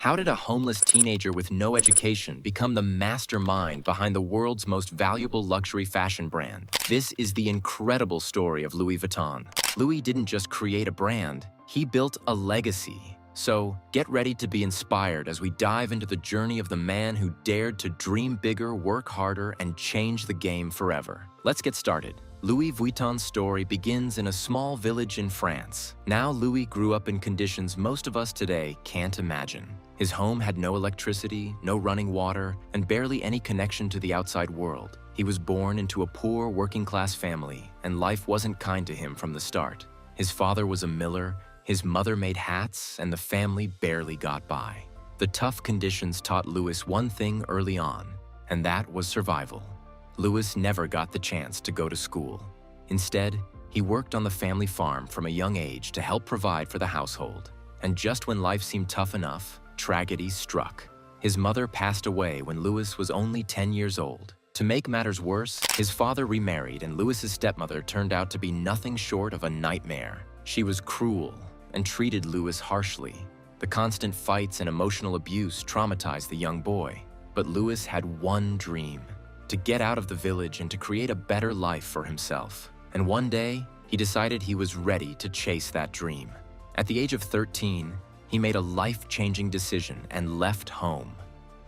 How did a homeless teenager with no education become the mastermind behind the world's most valuable luxury fashion brand? This is the incredible story of Louis Vuitton. Louis didn't just create a brand, he built a legacy. So, get ready to be inspired as we dive into the journey of the man who dared to dream bigger, work harder, and change the game forever. Let's get started. Louis Vuitton's story begins in a small village in France. Now, Louis grew up in conditions most of us today can't imagine. His home had no electricity, no running water, and barely any connection to the outside world. He was born into a poor, working-class family, and life wasn't kind to him from the start. His father was a miller, his mother made hats, and the family barely got by. The tough conditions taught Louis one thing early on, and that was survival. Louis never got the chance to go to school. Instead, he worked on the family farm from a young age to help provide for the household. And just when life seemed tough enough, tragedy struck. His mother passed away when Louis was only 10 years old. To make matters worse, his father remarried and Louis's stepmother turned out to be nothing short of a nightmare. She was cruel and treated Louis harshly. The constant fights and emotional abuse traumatized the young boy. But Louis had one dream: to get out of the village and to create a better life for himself. And one day, he decided he was ready to chase that dream. At the age of 13, he made a life-changing decision and left home.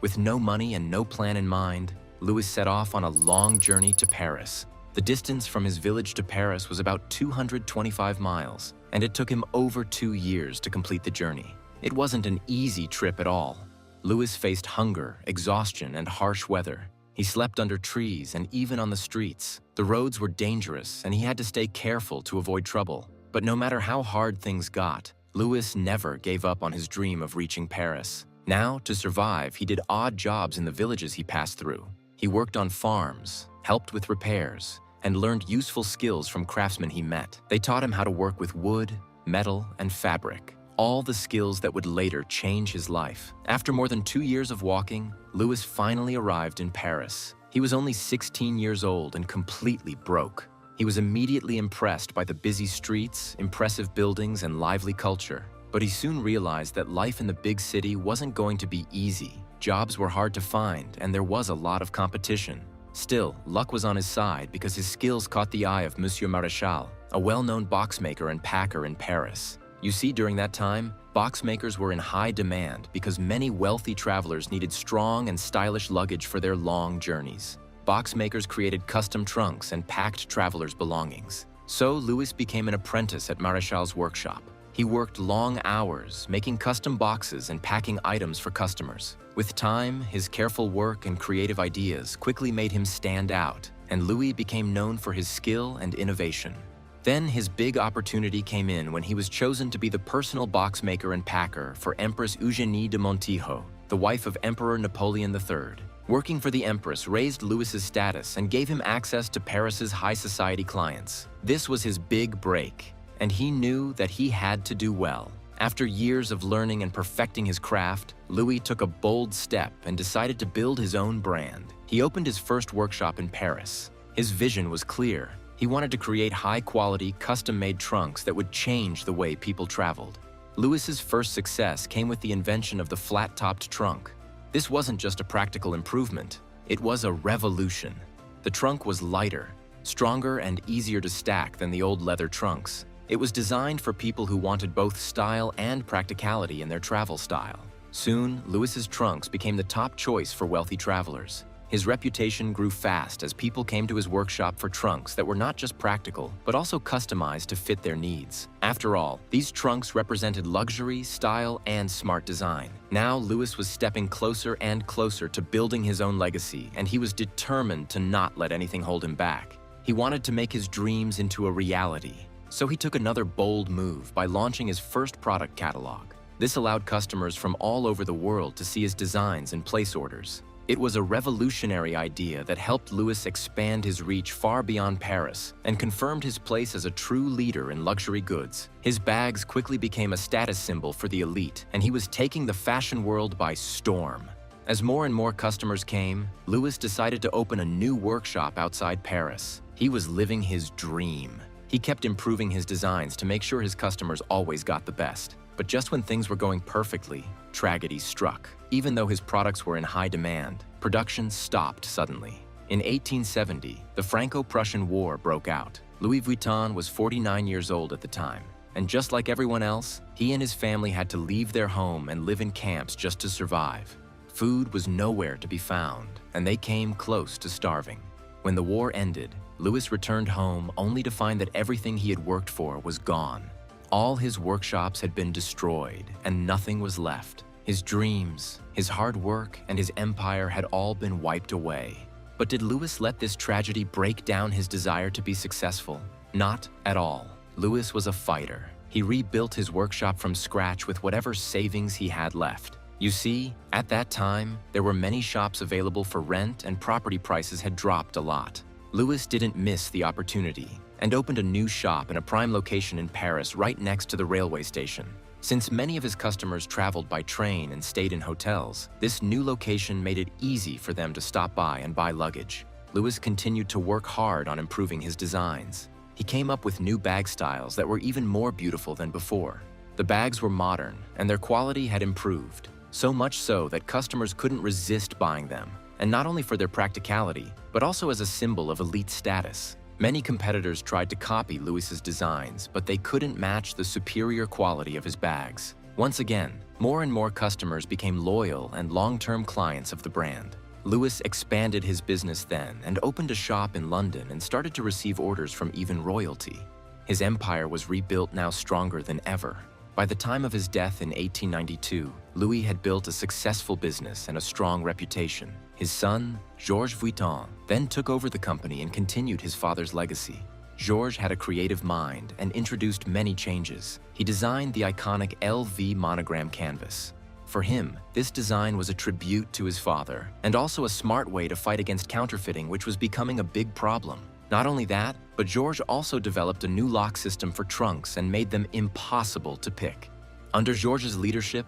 With no money and no plan in mind, Louis set off on a long journey to Paris. The distance from his village to Paris was about 225 miles, and it took him over 2 years to complete the journey. It wasn't an easy trip at all. Louis faced hunger, exhaustion, and harsh weather. He slept under trees and even on the streets. The roads were dangerous, and he had to stay careful to avoid trouble. But no matter how hard things got, Louis never gave up on his dream of reaching Paris. Now, to survive, he did odd jobs in the villages he passed through. He worked on farms, helped with repairs, and learned useful skills from craftsmen he met. They taught him how to work with wood, metal, and fabric, all the skills that would later change his life. After more than 2 years of walking, Louis finally arrived in Paris. He was only 16 years old and completely broke. He was immediately impressed by the busy streets, impressive buildings, and lively culture. But he soon realized that life in the big city wasn't going to be easy. Jobs were hard to find, and there was a lot of competition. Still, luck was on his side because his skills caught the eye of Monsieur Maréchal, a well-known boxmaker and packer in Paris. You see, during that time, box makers were in high demand because many wealthy travelers needed strong and stylish luggage for their long journeys. Box makers created custom trunks and packed travelers' belongings. So Louis became an apprentice at Maréchal's workshop. He worked long hours, making custom boxes and packing items for customers. With time, his careful work and creative ideas quickly made him stand out, and Louis became known for his skill and innovation. Then his big opportunity came in when he was chosen to be the personal box maker and packer for Empress Eugénie de Montijo, the wife of Emperor Napoleon III. Working for the Empress raised Louis's status and gave him access to Paris's high society clients. This was his big break, and he knew that he had to do well. After years of learning and perfecting his craft, Louis took a bold step and decided to build his own brand. He opened his first workshop in Paris. His vision was clear. He wanted to create high-quality, custom-made trunks that would change the way people traveled. Louis's first success came with the invention of the flat-topped trunk. This wasn't just a practical improvement, it was a revolution. The trunk was lighter, stronger, and easier to stack than the old leather trunks. It was designed for people who wanted both style and practicality in their travel style. Soon, Louis's trunks became the top choice for wealthy travelers. His reputation grew fast as people came to his workshop for trunks that were not just practical, but also customized to fit their needs. After all, these trunks represented luxury, style, and smart design. Now, Louis was stepping closer and closer to building his own legacy, and he was determined to not let anything hold him back. He wanted to make his dreams into a reality. So he took another bold move by launching his first product catalog. This allowed customers from all over the world to see his designs and place orders. It was a revolutionary idea that helped Louis expand his reach far beyond Paris and confirmed his place as a true leader in luxury goods. His bags quickly became a status symbol for the elite, and he was taking the fashion world by storm. As more and more customers came, Louis decided to open a new workshop outside Paris. He was living his dream. He kept improving his designs to make sure his customers always got the best. But just when things were going perfectly, tragedy struck. Even though his products were in high demand, production stopped suddenly. In 1870, the Franco-Prussian War broke out. Louis Vuitton was 49 years old at the time, and just like everyone else, he and his family had to leave their home and live in camps just to survive. Food was nowhere to be found, and they came close to starving. When the war ended, Louis returned home only to find that everything he had worked for was gone. All his workshops had been destroyed, and nothing was left. His dreams, his hard work, and his empire had all been wiped away. But did Louis let this tragedy break down his desire to be successful? Not at all. Louis was a fighter. He rebuilt his workshop from scratch with whatever savings he had left. You see, at that time, there were many shops available for rent and property prices had dropped a lot. Louis didn't miss the opportunity and opened a new shop in a prime location in Paris right next to the railway station. Since many of his customers traveled by train and stayed in hotels, this new location made it easy for them to stop by and buy luggage. Louis continued to work hard on improving his designs. He came up with new bag styles that were even more beautiful than before. The bags were modern, and their quality had improved. So much so that customers couldn't resist buying them, and not only for their practicality, but also as a symbol of elite status. Many competitors tried to copy Louis's designs, but they couldn't match the superior quality of his bags. Once again, more and more customers became loyal and long-term clients of the brand. Louis expanded his business then and opened a shop in London and started to receive orders from even royalty. His empire was rebuilt now stronger than ever. By the time of his death in 1892, Louis had built a successful business and a strong reputation. His son, Georges Vuitton, then took over the company and continued his father's legacy. Georges had a creative mind and introduced many changes. He designed the iconic LV monogram canvas. For him, this design was a tribute to his father and also a smart way to fight against counterfeiting, which was becoming a big problem. Not only that, but Georges also developed a new lock system for trunks and made them impossible to pick. Under Georges' leadership,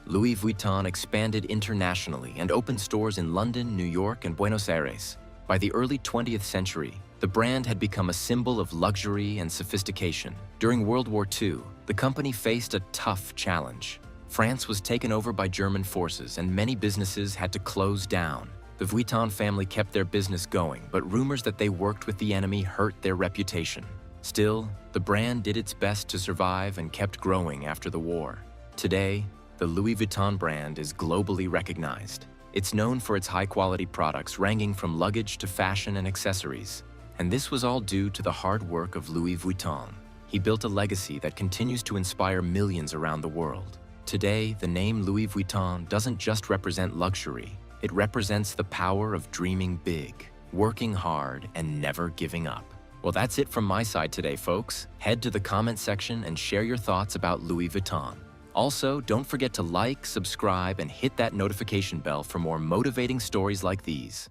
Louis Vuitton expanded internationally and opened stores in London, New York, and Buenos Aires. By the early 20th century, the brand had become a symbol of luxury and sophistication. During World War II, the company faced a tough challenge. France was taken over by German forces and many businesses had to close down. The Vuitton family kept their business going, but rumors that they worked with the enemy hurt their reputation. Still, the brand did its best to survive and kept growing after the war. Today, the Louis Vuitton brand is globally recognized. It's known for its high-quality products ranging from luggage to fashion and accessories. And this was all due to the hard work of Louis Vuitton. He built a legacy that continues to inspire millions around the world. Today, the name Louis Vuitton doesn't just represent luxury. It represents the power of dreaming big, working hard, and never giving up. Well, that's it from my side today, folks. Head to the comment section and share your thoughts about Louis Vuitton. Also, don't forget to like, subscribe, and hit that notification bell for more motivating stories like these.